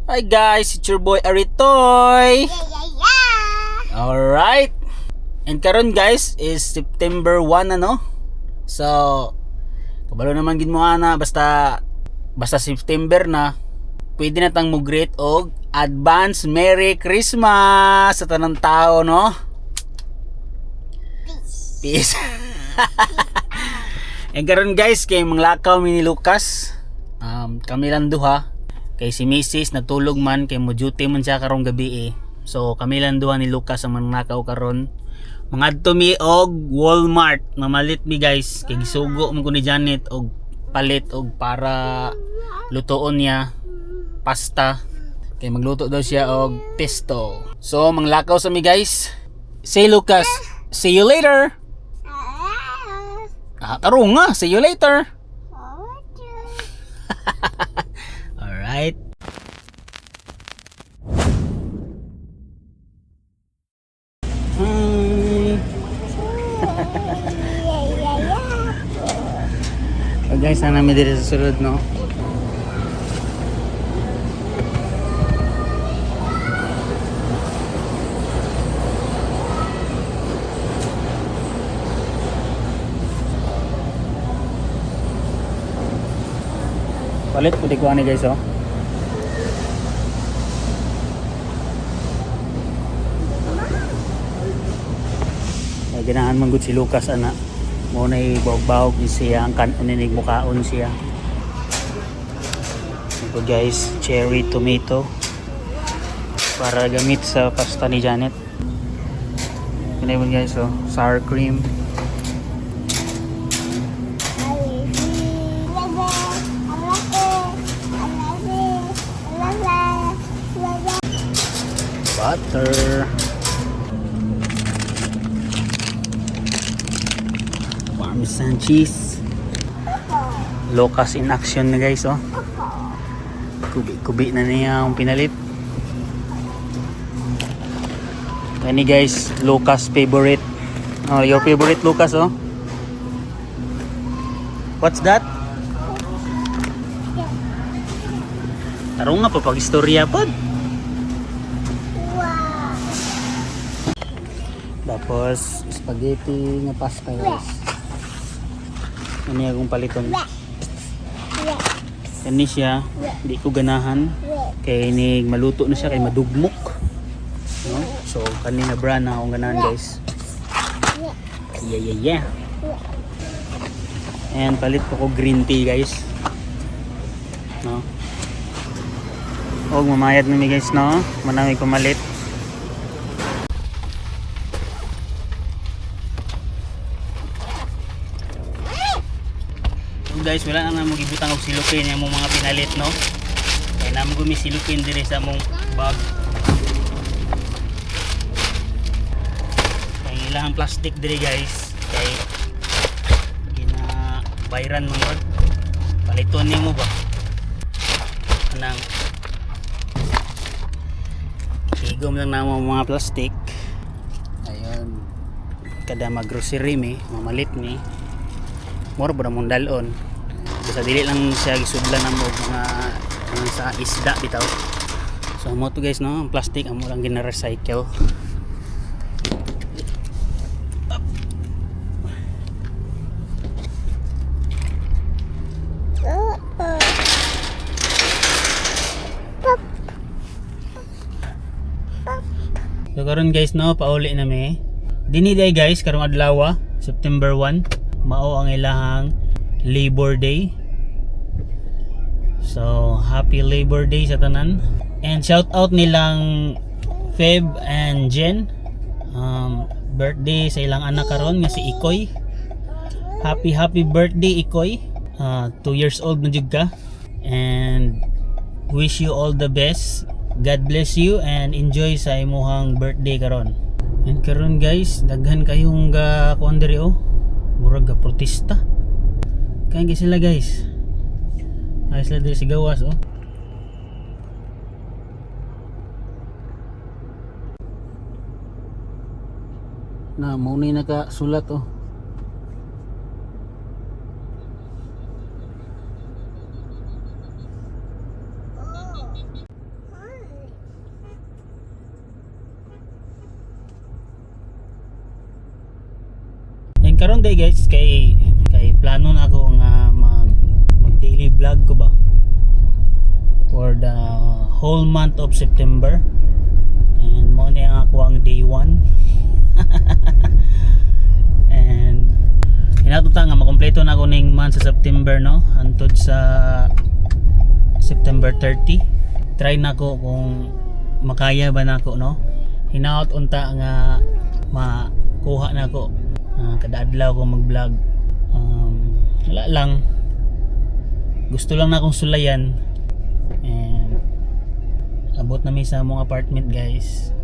Hi guys, it's your boy Aritoy. Alright. And karon guys is September 1 ano. So kabalo naman gid mo ana basta September na. Pwede na tang mo-greet og advance Merry Christmas sa tanang tao no. Peace. And karon guys kay manglakaw mi ni Lucas. Kami lang duha. Kay si Mrs. natulog man kay mo duty man siya karong gabi eh. So kami lang duha ni Lucas ang mangnakaw karon. Mangadto mi og Walmart, mamalit mi guys kay gisugo man ko ni Janet og palit og para lutoon niya pasta. Kay magluto daw siya og pesto. So manglakaw sa mi guys. Say Lucas, see you later. Taro nga, see you later. Alright. So guys, sana namin dito sa sulod no. Palit puti ko ani guys oh. Ganahan man gud si Lucas ana. Mo na ibawag ni siya ang kaninig mukaon siya. Ito guys, cherry tomato para gamit sa pasta ni Janet. Kanay mo guys oh, sour cream. Butter. Parmesan cheese. Lucas in action na guys oh. Kubi na niya ang pinalit. Ini guys, Lucas favorite. Oh, your favorite Lucas oh. What's that? Tarong nga pa pag istorya pod. Tapos spaghetti nga pasta guys. Ini akong paliton. Kani siya, di ko ganahan kay ni maluto na siya kay madugmok. No? So kanina brand na akong ganahan guys. Yeah. And palit ko green tea guys. No. Og mamayad na mi guys no. Manami ko malit. Guys, wala na mo gibutang og silupin yung mga pinalit no. Kaya namo gumi silupin dire sa mong bag. Kay ilang plastic dire guys. Kay gina bayran mo wag. Paliton nimo ba? Anang igom lang namo mga plastic. Ayun. Kada mag-grocery mi, mamalit mi. Mura ba mong dalon? Basta dili lang siya gisudlan ng mga sa isda bitaw. So mo to guys no, ang plastic amo lang gina-recycle. So karon guys no, pauli na mi. Dini day guys karong adlaw, September 1, mao ang ilahang Labor Day. So happy Labor Day sa tanan. And shout out nilang Feb and Jen. Birthday sa ilang anak karon nga si Ikoy. Happy birthday Ikoy. 2 years old na jud ka. And wish you all the best. God bless you and enjoy sa imuhang birthday karon. And karon guys, daghan kayong kuan diri oh. Murag ga protesta. Kaya sila guys. Ay sila diri sa gawas oh. Na mo ni nakasulat oh. karon day guys kay plano na ako nga mag daily vlog ko ba for the whole month of September, and mo na ako ang day 1. And hinatuta nga makompleto na ako ning month sa September, no, hantod sa September 30. Try na ko kung makaya ba nako, no. Hinaot unta nga makuha na ko kada adlaw ko mag-vlog. Wala lang, gusto lang na akong sulayan, and abot na mi sa mong apartment guys.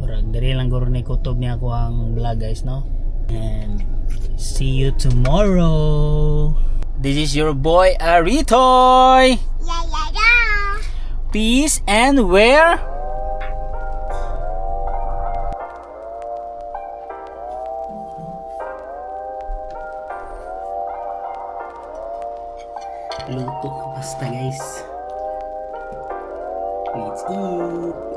Murag diri lang guro ni kutob niya ako ang vlog guys, no. And see you tomorrow. This is your boy Aritoy. Peace and where? Luto na pasta guys. Let's eat.